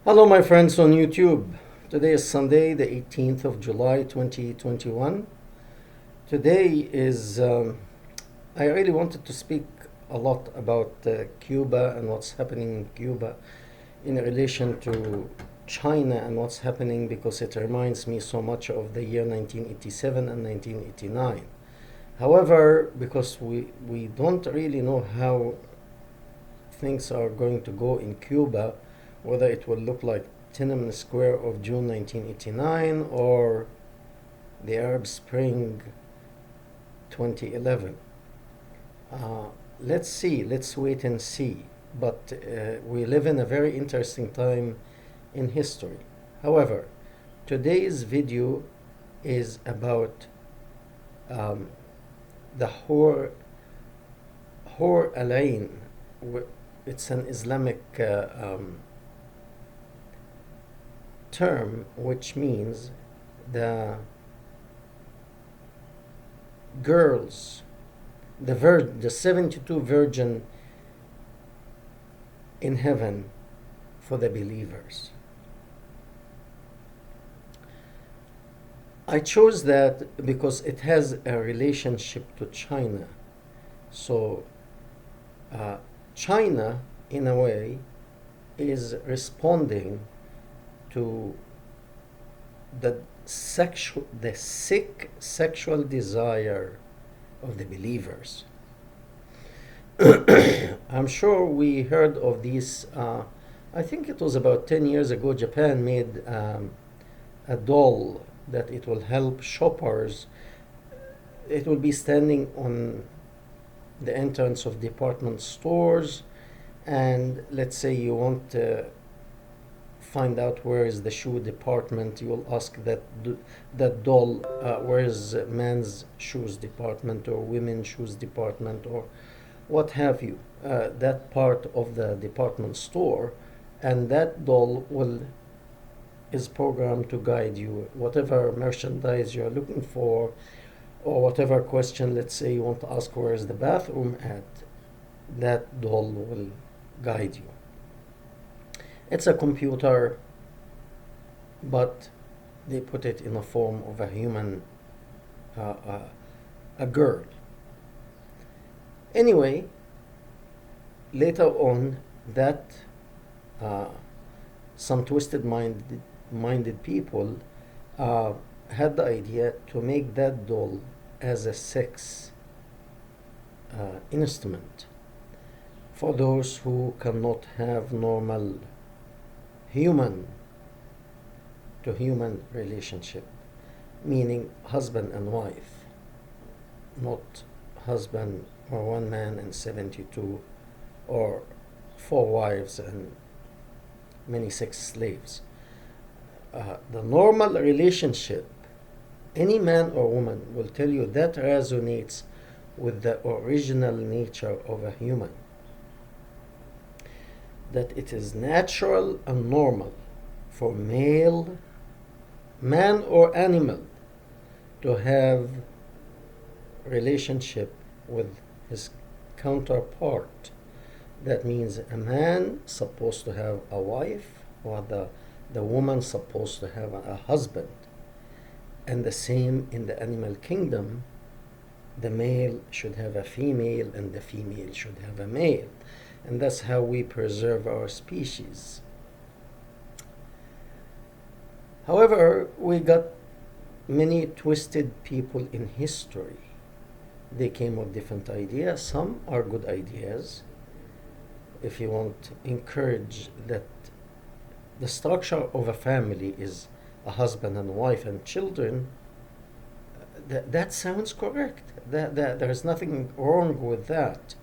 Hello, my friends on YouTube. Today is Sunday, the 18th of July 2021. Today is, I really wanted to speak a lot about Cuba and what's happening in Cuba in relation to China and what's happening because it reminds me so much of the year 1987 and 1989. However, because we don't really know how things are going to go in Cuba, whether it will look like Tiananmen Square of June 1989 or the Arab Spring 2011. Let's see, let's wait and see. But we live in a very interesting time in history. However, today's video is about um, the Hor Alain. It's an Islamic term which means the girls, the 72 virgin in heaven for the believers. I chose that because it has a relationship to China. So China, in a way, is responding to the sick sexual desire of the believers. I'm sure we heard of these. I think it was about 10 years ago, Japan made a doll that it will help shoppers. It will be standing on the entrance of department stores, and let's say you want to find out where is the shoe department, you will ask that doll, where is men's shoes department or women's shoes department or what have you, that part of the department store, and that doll is programmed to guide you whatever merchandise you're looking for, or whatever question, let's say you want to ask where is the bathroom at, that doll will guide you. It's a computer, but they put it in the form of a human, a girl. Anyway, later on, that some minded people had the idea to make that doll as a sex instrument for those who cannot have normal human to human relationship, meaning husband and wife, not husband or one man and 72 or four wives and many sex slaves. The normal relationship, any man or woman will tell you that resonates with the original nature of a human. That it is natural and normal for man or animal, to have relationship with his counterpart. That means a man supposed to have a wife, or the woman supposed to have a husband. And the same in the animal kingdom, the male should have a female and the female should have a male. And that's how we preserve our species. However, we got many twisted people in history. They came with different ideas. Some are good ideas. If you want to encourage that the structure of a family is a husband and wife and children, that sounds correct. There is nothing wrong with that.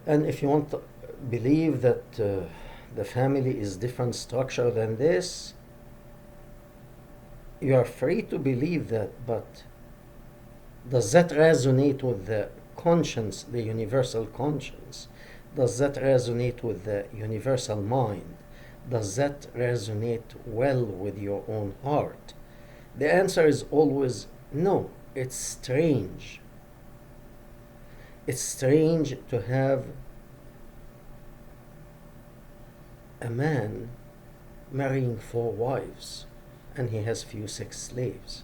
And if you want to believe that the family is different structure than this, you are free to believe that, but does that resonate with the conscience, the universal conscience? Does that resonate with the universal mind? Does that resonate well with your own heart? The answer is always no. It's strange. It's strange to have a man marrying 4 wives and he has few sex slaves.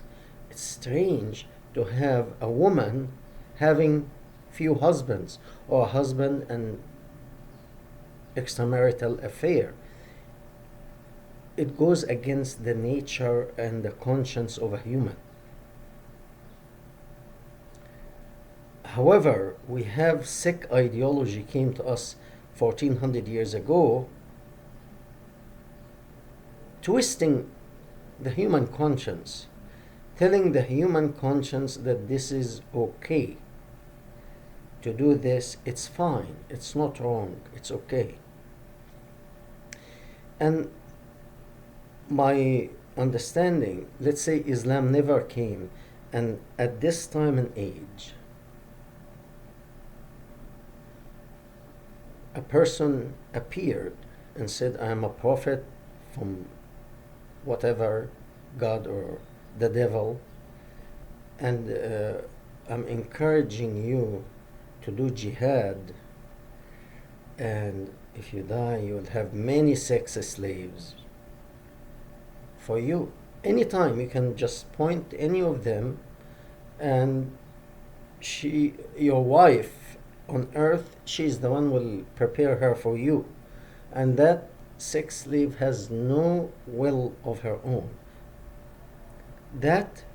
It's strange to have a woman having few husbands, or a husband and extramarital affair. It goes against the nature and the conscience of a human. However, we have Sikh ideology came to us 1400 years ago, twisting the human conscience, telling the human conscience that this is okay to do this, it's fine, it's not wrong, it's okay. And my understanding, let's say Islam never came, and at this time and age, a person appeared and said, I am a prophet from whatever, God or the devil, and I'm encouraging you to do jihad, and if you die, you will have many sex slaves for you. Anytime you can just point any of them, and your wife on earth, she's the one will prepare her for you, and that sex slave has no will of her own. That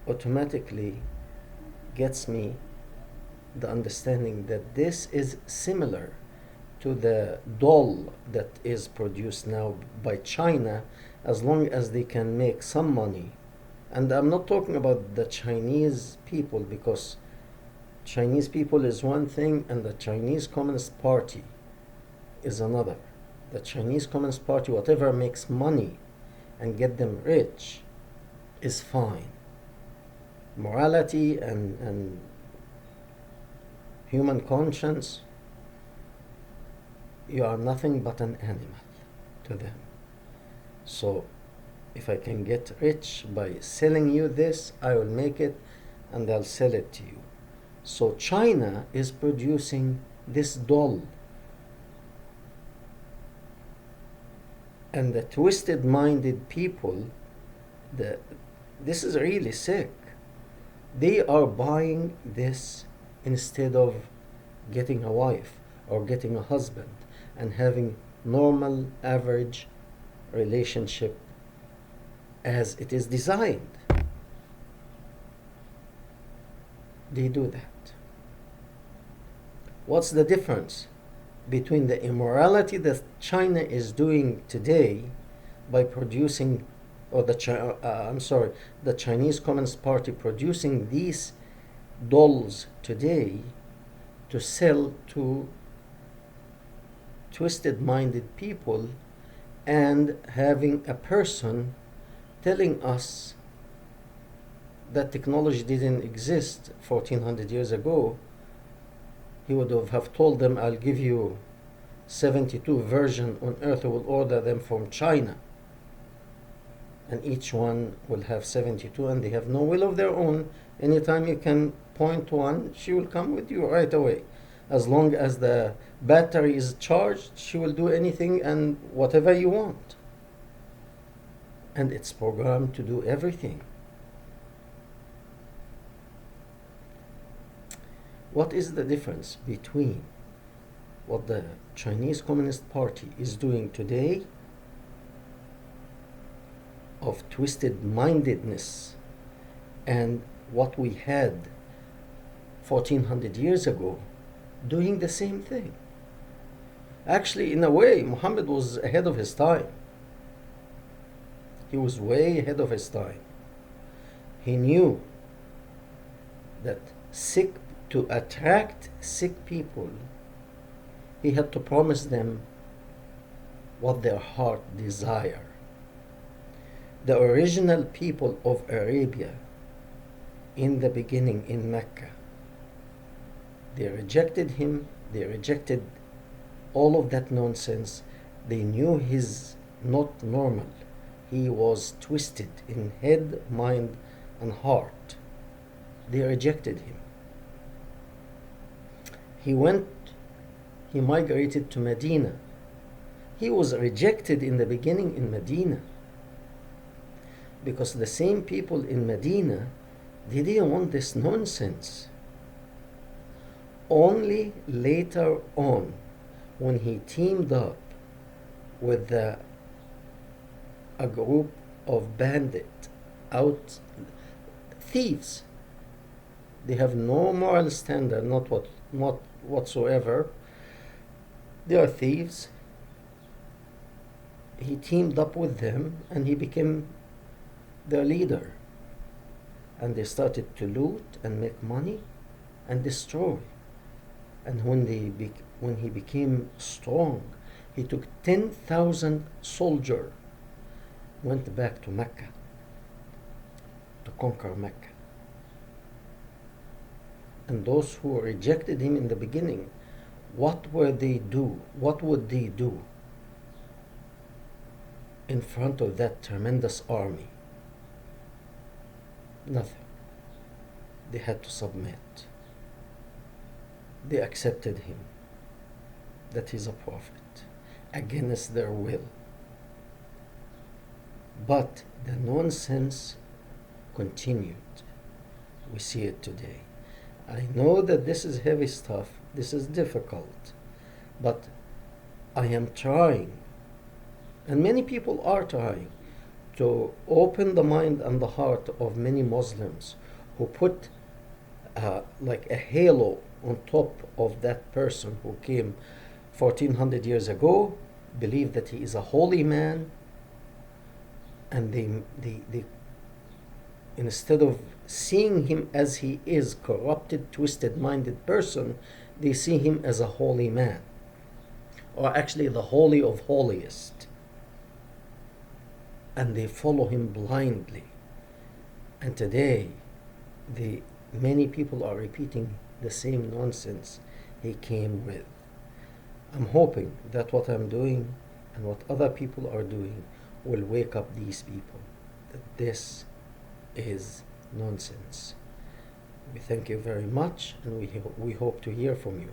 automatically gets me the understanding that this is similar to the doll that is produced now by China, as long as they can make some money. And I'm not talking about the Chinese people, because Chinese people is one thing and the Chinese Communist Party is another. The Chinese Communist Party, whatever makes money and get them rich, is fine. Morality and human conscience, you are nothing but an animal to them. So if I can get rich by selling you this, I will make it and I'll sell it to you. So China is producing this doll, and the twisted minded people, this is really sick. They are buying this instead of getting a wife or getting a husband and having normal average relationship as it is designed. They do that. What's the difference between the immorality that China is doing today by producing, or the Chinese Communist Party producing these dolls today to sell to twisted-minded people, and having a person telling us that technology didn't exist 1400 years ago? He would have told them, I'll give you 72 versions on earth, will order them from China, and each one will have 72, and they have no will of their own. Anytime you can point one, she will come with you right away. As long as the battery is charged, she will do anything and whatever you want. And it's programmed to do everything. What is the difference between what the Chinese Communist Party is doing today of twisted mindedness and what we had 1400 years ago doing the same thing? Actually, in a way, Muhammad was ahead of his time. He was way ahead of his time. He knew that to attract sick people, he had to promise them what their heart desire. The original people of Arabia in the beginning in Mecca, they rejected him, they rejected all of that nonsense. They knew he's not normal. He was twisted in head, mind, and heart. They rejected him. He migrated to Medina. He was rejected in the beginning in Medina because the same people in Medina, they didn't want this nonsense. Only later on, when he teamed up with a group of bandit out thieves, they have no moral standard, not whatsoever. They are thieves. He teamed up with them and he became their leader. And they started to loot and make money and destroy. And when he became strong, he took 10,000 soldiers, went back to Mecca to conquer Mecca. And those who rejected him in the beginning, what would they do in front of that tremendous army? Nothing. They had to submit. They accepted him, that he's a prophet, against their will. But the nonsense continued. We see it today. I know that this is heavy stuff, this is difficult, but I am trying, and many people are trying, to open the mind and the heart of many Muslims who put like a halo on top of that person who came 1400 years ago, believe that he is a holy man, and they instead of seeing him as he is, corrupted, twisted-minded person, they see him as a holy man, or actually the holy of holiest, and they follow him blindly. And today, many people are repeating the same nonsense he came with. I'm hoping that what I'm doing and what other people are doing will wake up these people that this is nonsense. We thank you very much, and we hope to hear from you.